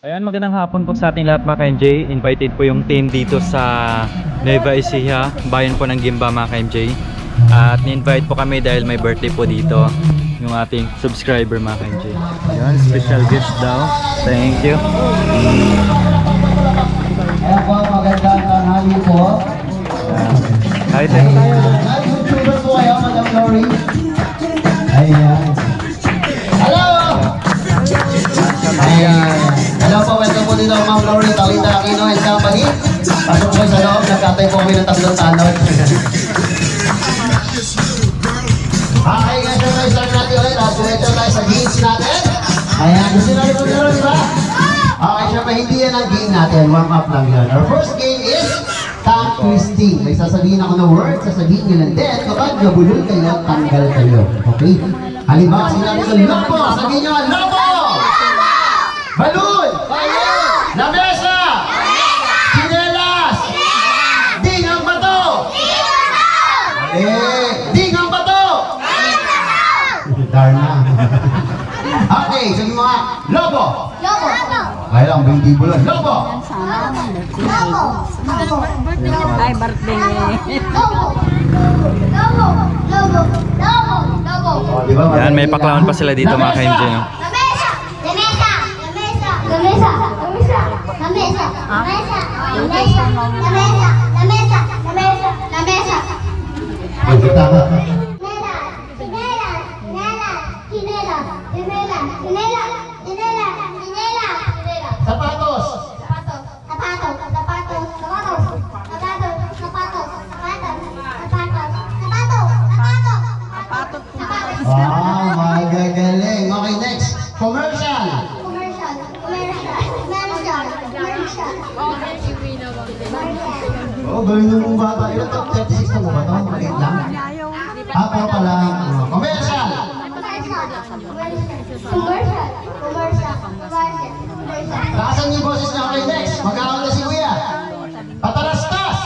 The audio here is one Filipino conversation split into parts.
Ayan, magandang hapon po sa ating lahat mga ka-MJ. Invited po yung team dito sa Nueva Ecija, bayan po ng Gimba mga ka-MJ. At ni-invite po kami dahil may birthday po dito yung ating subscriber mga ka-MJ. Ayan, special guest daw. Thank you. Ayan po, magandang tanghali po. Hi, tayo tayo. Nag-YouTuber po kayo, Madam Lori. Ayan. Hello! Ayan. Hello po, welcome po dito Ma'am Lori, Talita Aquino and Company. Pasok po sa loob, nagkatay po kami ng tatlong tanod. Okay, guys, so start natin ulit. Ito tayo sa games natin. Ayan, gusto natin po nyo, di ba? Okay, syempre hindi yan ang game natin. Warm up lang yun. Our first game is tongue twisting. May sasabihin ako ng word, sasabihin nyo lang din. Kapag nabulol kayo, tanggal kayo. Okay? Halimbawa, sinabi ko, lobo! Sabihin nyo, lobo! Balon! Lamesa! Sinelas! Ding ang bato! Ding ang bato! Darna. Okay, sabi mo nga, lobo! Ay lang, hindi bulan. Lobo! Ay, birthday. Oh, di ba? Ayan, may paklawan pa sila dito mga ka-MJ. No? Ay, tama. Sapatos! Magagaling. Okay, next. Commercial. Oh, galing na mong bata. Ilan to? 36 na mo ba ito? Maliit lang. Pero pala. Commercial. Taasan yung boses niya. Okay, next. Mag-aawal na si Kuya. Patalastas.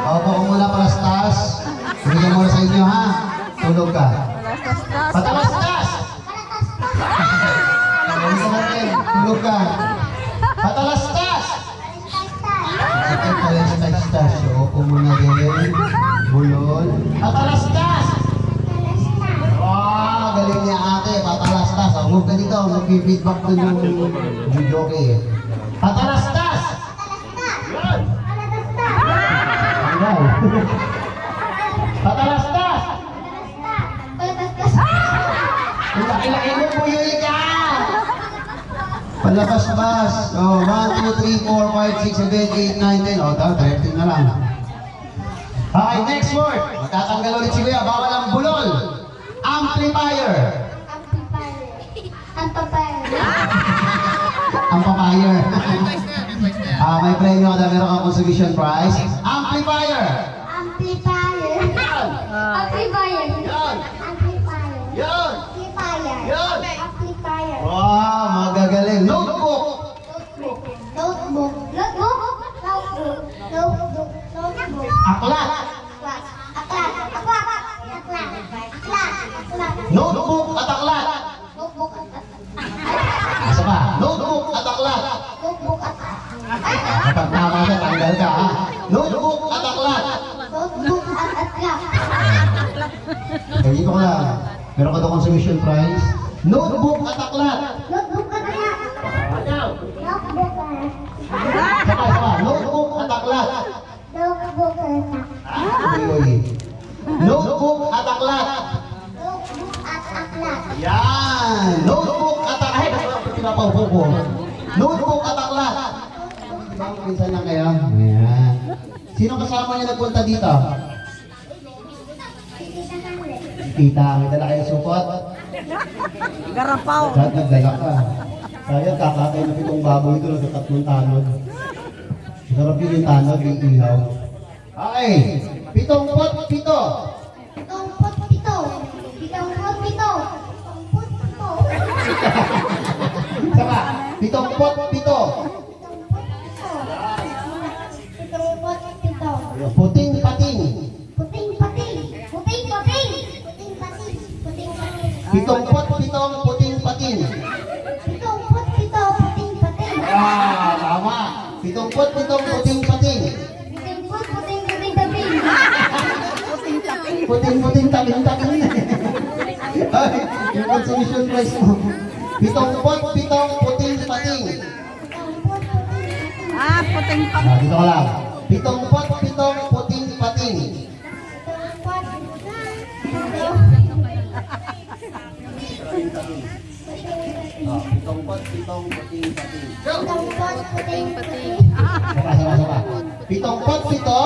Opo, kung muna palastas. Bigyan muna sa inyo, ha? Tulog ka. Patalastas! Tulog ka. Patalastas! Ito palastas. Opo muna din. Bulol. Patalastas! Wow, galing niya ate. Patalastas. Huwag ka dito. Mag-feedback dun yung joke. Patalastas! Yan! Wow. Patalastas! Laki-laki mo po yun ka! Palabas-bas. Oh, 1, 2, 3, 4, 5, 6, 7, 8, 9, 10. Oh, 13 na lang. Okay, next word. Matatanggal ulit si Kuya. Bawal ang bulol. Amplifier. Amplifier. May premyo ka na. Meron kang contribution prize. Amplifier. Yan. Yan. Wow, magagaling. Notebook. Aklat. Notebook at aklat. Asa pa? Notebook at aklat. Kapag tama ka, tanggal ka, ha? Notebook at aklat. Dito ka lang. Meron ka daw consumption prize. Notebook at aklat. Saka. Notebook at aklat. Notebook at aklat. Yan. Notebook at aklat. Pinapaupo ko. Notebook at aklat. Pinsan lang kayo. Ayan. Sino kasama niya nagpunta dito? Tita, may dala kayong supot? Garapaw. Saan nagdala ka? Sayang, kakatay na 7 baboy ito sa 3 tanod. Sarap yun yung tanod, yung ihaw. Okay, 77. Saka, 77. Puting pating. Puting-pating. Puting-pating. pitong puting patin. Ah, tama. 77 puting patin. Puting-puting tabing-tabing. Ay, yung consolation prize mo. 77 puting patin. Ah, puting pa. Ah, dito ka lang. 77 puting patin. Ah, 77 puting patin. Saba. 77. Ito.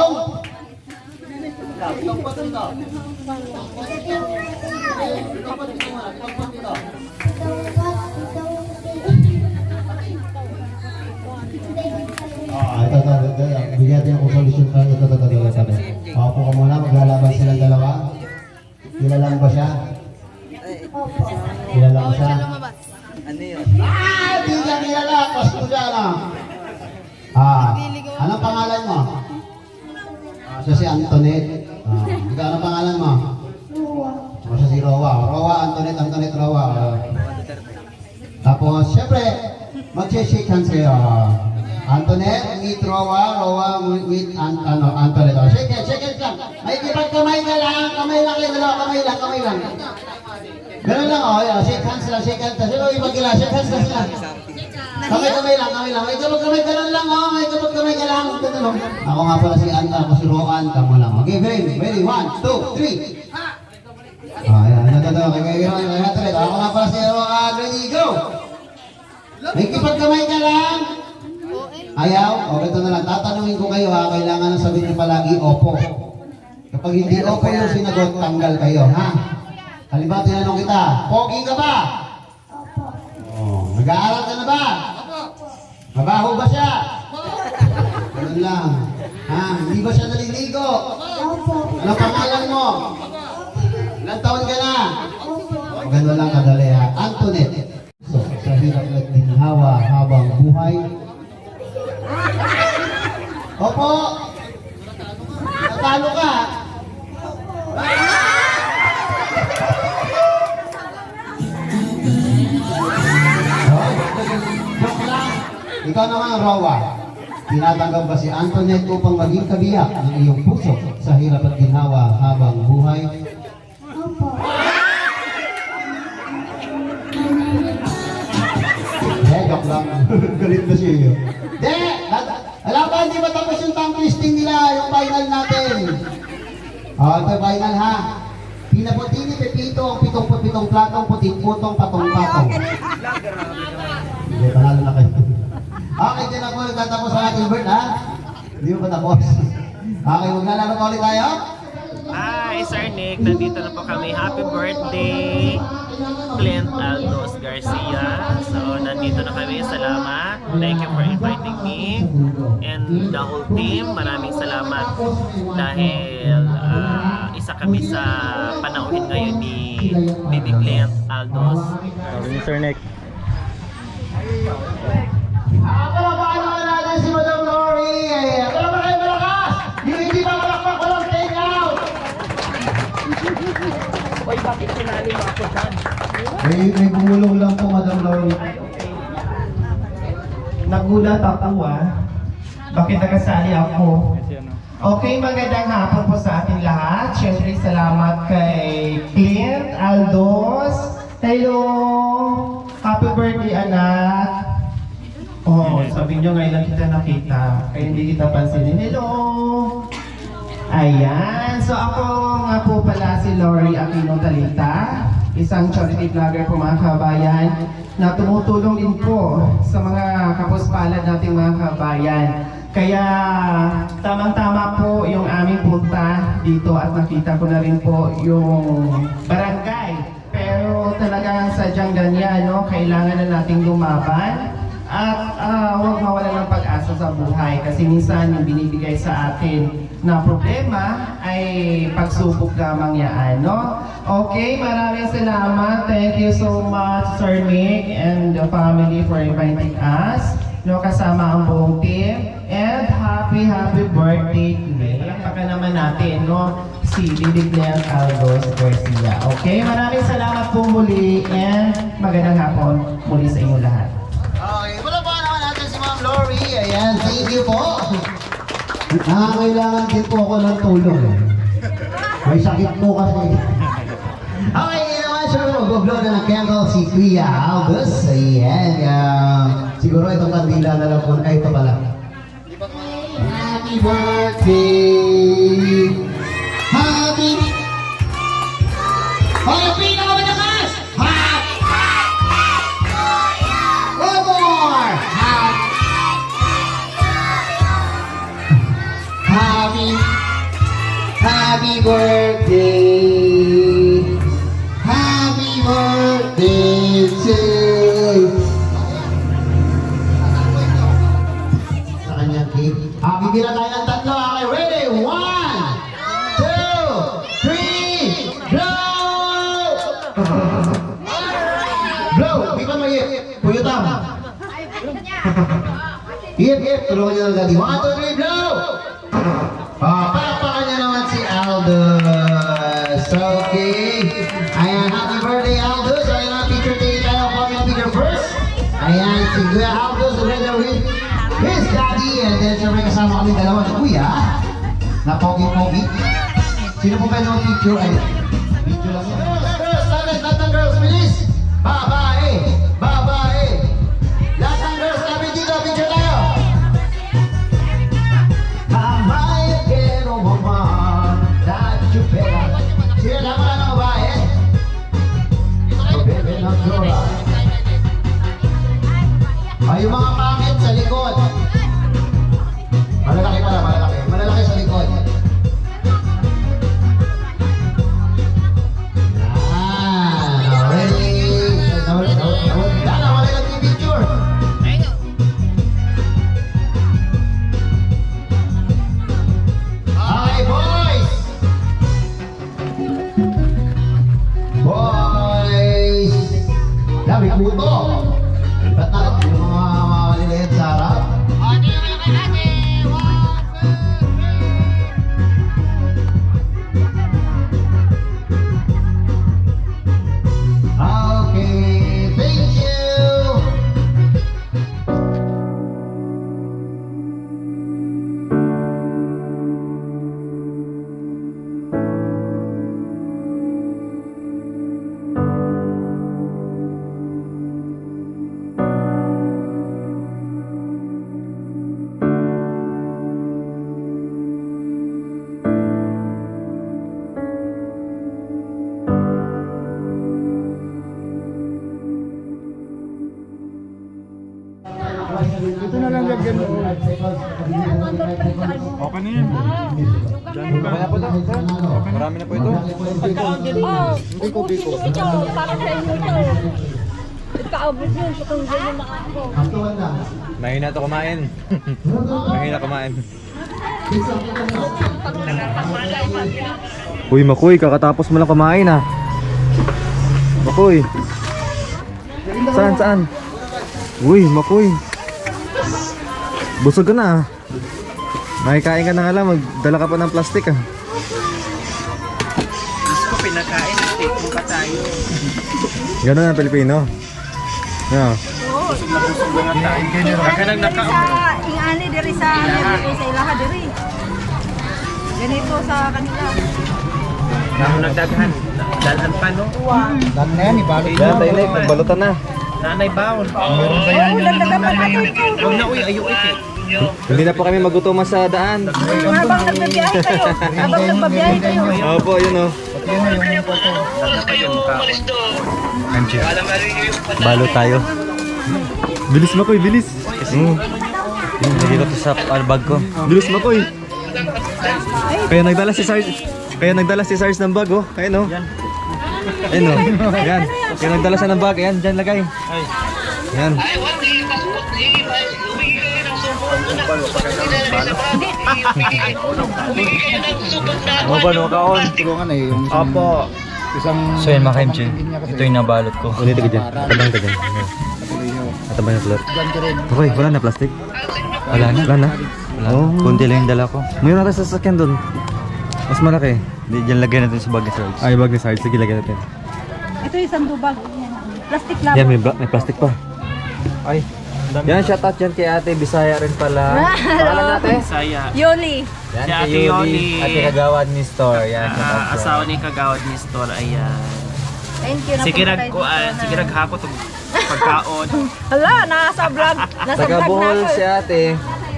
Bigyan natin yung solution ka. Ito. Opo ka muna, maglalaban silang dalawa. Kilala mo ba siya? Kilala mo siya? Di ka kilala, pasto siya na. Anong pangalan mo? Siya si Antoinette. Ikaw, anong pangalan mo? Siya si Rowa. Rowa, Antoinette, Rowa. Tapos, syempre, mag-shake hands kayo. Antoinette, meet Rowa. Rowa, meet Antoinette. Shake hands lang. May kamay ka lang. Kamay lang kayo dalawa. Kamay lang. Ganun lang, shake hands lang. Sino ibang kila? Shake hands lang sila. Kamay lang. May kamay ka lang. May kamay ka lang. Ako nga pala si Anta. Ako si Roan. Tama lang. Okay, ready. 1, 2, 3. Ayan. Ako nga pala si Roan. Ready, go! May kipagkamay ka lang. Ayaw? O, ito na lang. Tatanungin ko kayo ha. Kailangan na sabihin niyo palagi, opo. Kapag hindi opo yung sinagot, tanggal kayo, ha? Halimbawa, tinanong kita, pogi ka ba? Opo. Nag-aaral ka na ba? Opo. Mabaho ba siya? Ganun lang. Ha? Hindi ba siya naliligo? Opo. Ano pangalan mo? Ilang taon ka na? Opo. Ganun lang kadali ha. Antoinette. So, sa hirap at ginhawa habang buhay. Opo. Natalo ka. Ikaw naman, Rowa. Tinatanggap ba si Antoinette upang maging kabiyak ng iyong puso sa hirap at ginhawa habang buhay? Opo. Joke lang. Galit na siya yun. Alam ba, hindi ba tapos yung tongue twisting nila, yung final natin? Ito final ha. Pinaputini, pepito, ang 77 platong, puting-putong, patong-patong. Hindi, panalo na kayo. Okay, din ako nagtatapos sa ating bird, ha? Hindi mo pa tapos. Okay, maglalaro pa ulit tayo? Hi, Sir Nick. Nandito na po kami. Happy birthday, Clint Aldos Garcia. So, nandito na kami. Salamat. Thank you for inviting me. And the whole team, maraming salamat. Dahil isa kami sa panauhin ngayon ni Baby Clint Aldos. Sabi ni Sir Nick. Palakpakan natin si Madam Lori. Palakpakan kayo malakas. Yung hindi pa palakpak, walang take out. Uy, bakit sinali mo ako dyan? May bumulong lang po, Madam Lori. Nagulat ako bakit nakasali ako. Okay, magandang hapon po sa ating lahat. Siyempre, salamat kay Clint Aldos. Hello! Happy birthday, anak! Oh, sabi nyo ngayon lang kita nakita. Kaya hindi kita pansinin. Hello! Ayan. So ako nga po pala si Lori Aquino Talita. Isang charity vlogger po mga kabayan na tumutulong din po sa mga kapuspalad nating mga kabayan. Kaya tamang-tama po yung aming punta dito at nakita ko na rin po yung barangay. Pero talagang sadyang ganyan, no? Kailangan na nating lumaban at huwag mawala ng pag-asa sa buhay kasi minsan yung binibigay sa atin na problema ay pagsubok lamang yan, no? Okay, maraming salamat. Thank you so much, Sir Nick and the family for inviting us. no, kasama ang buong team. And happy birthday today. Palakpakan naman natin, no, si Didi Glenn Aldos Garcia. Okay, maraming salamat po muli and magandang hapon muli sa inyong lahat. Okay, wala pa naman natin si Ma'am Lori. Ayan, thank you po. Kailangan din po ako ng tulong. May sakit po kasi. Okay, yun naman siya. Mag-blow na ng candle si Kuya Aldos. Ayan. Siguro itong kandila na lang po. Ay, ito pala. Happy birthday! Happy! Okay, pinakamalakas! Happy! One more! Happy birthday! Happy birthday to you! Sa kanyang cake. Bibira tayo ng tatlo. Okay, ready? 1, 2, 3, blow! Blow! Ipan mo hip. Puyutam. Hip. Tulungan niyo ng daddy. 1, 2, 3, blow! Palakpakan niya naman si Aldous. Okay. Ayan, happy birthday Aldous. Ayan ang picture tayo tayo. Family picture first. Ayan, si Kuya Aldous together with his daddy. And then siyempre kasama kami dalawa ni Kuya. Na pogi-pogi. Sino po pwede ng picture? Ay, picture lang. Girls, lahat ng girls, bilis. Babae. Lahat ng girls, kami dito. Picture tayo. Sino naman ang babae? Bebe ng Dora. Ay, yung mga pangit sa likod. Malalaki pala, malalaki sa likod. Wala nag-picture. Okay, boys! Boys! Dami puto! Ba't natin yung mga maliliit sa harap? Okay, thank you! Ito na lang lagyan mo. Okay na yan. Okay na po ito. Marami na po ito. Ubusin nyo ito, para sa inyo ito. Ikaabot yun, so kung ganyan makako. Mahina ito kumain. Mahina kumain. Uy, Makoy, kakatapos mo lang kumain ah. Makoy. Saan? Uy, Makoy. Busog ka na ah. Makikain ka na nga lang, magdala ka pa ng plastic ah. Gusto ko pinakain, take mo pa tayo. Ganun ang Pilipino. Yeah. Busog na nga tayo. Kaka nang nakaon. Ingani diri sa ilaha diri. Ganito sa kanila. Namo nagdaghan. Dalan pa no? Dan na yan, ibalot Yan, tayo na, magbalutan na. Nanay baon. Meron ba yan yung Huwag na uy, ayo iti. Hindi na po kami magutuman sa daan. Habang nagbabiyahe kayo. Habang nagbabiyahe kayo. Opo, yun o. Balot tayo. Bilis Makoy, bilis. Hindi ko to sa bag ko. Bilis Makoy. Kaya nagdala si Sarge ng bag oh. Ayun oh. Ayun oh. Yan. Kaya nagdala siya ng bag. Ayan, dyan lagay. Yan. Ano ba no kaon? tulungan eh, yung Opo. isang... So yan mga KMG, ito yung nabalot ko. Ulit ka dyan, tabang ka dyan. Ito ba yung float? Ganti rin. Okay, wala na plastic. Wala na? Wala na? Wala. Kunti lang yung dala ko. Mayroon na sa sasakyan doon. Mas malaki. Di, dyan lagyan natin sa bag ni Sarge. Ay, bag ni Sarge. Sige, lagyan natin. Ito yung sandubag. Plastic lang. Yan, may plastic pa. Ay, yan, shoutout yan kay Ate Bisaya rin pala. Pangalan natin? Saya. Yoli. Yan, Si kay Ate Yoli. Ate Kagawad ni Store. Yan, shoutout po. Asawa ni Kagawad ni Store. Ayan. Thank you. Sige napunta tayo dito. sige hapot pagkaon. Hala, nasa vlog. Nasa Taga vlog na Bohol ako. si Ate.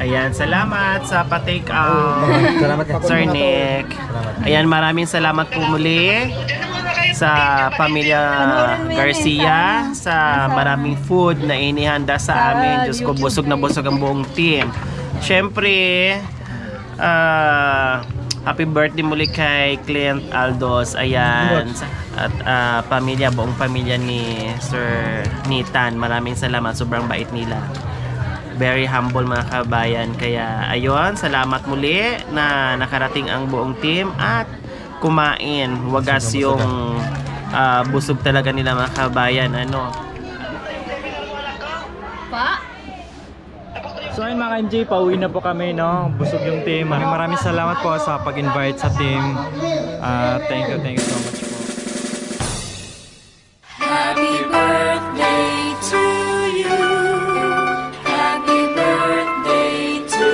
Ayan, salamat sa pa-take out. Salamat ka. Sir Nick. Ayan, maraming salamat po muli sa pamilya Garcia sa maraming food na inihanda sa amin. Diyos ko, busog na busog ang buong team. Siyempre, happy birthday muli kay Clint Aldos. Ayan. At buong pamilya ni Sir Nitan. Maraming salamat. Sobrang bait nila. Very humble mga kabayan. Kaya ayun, salamat muli na nakarating ang buong team at kumain. Wagas yung busog talaga nila mga kabayan. Ano? Pa? So ayun mga MJ, pauwi na po kami, no? Busog yung team. Maraming salamat po sa pag-invite sa team. Thank you so much po. Happy birthday to you. Happy birthday to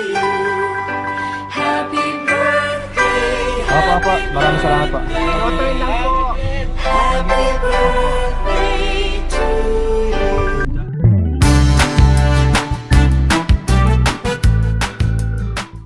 you. Happy birthday. Apa, maraming salamat po. Water lang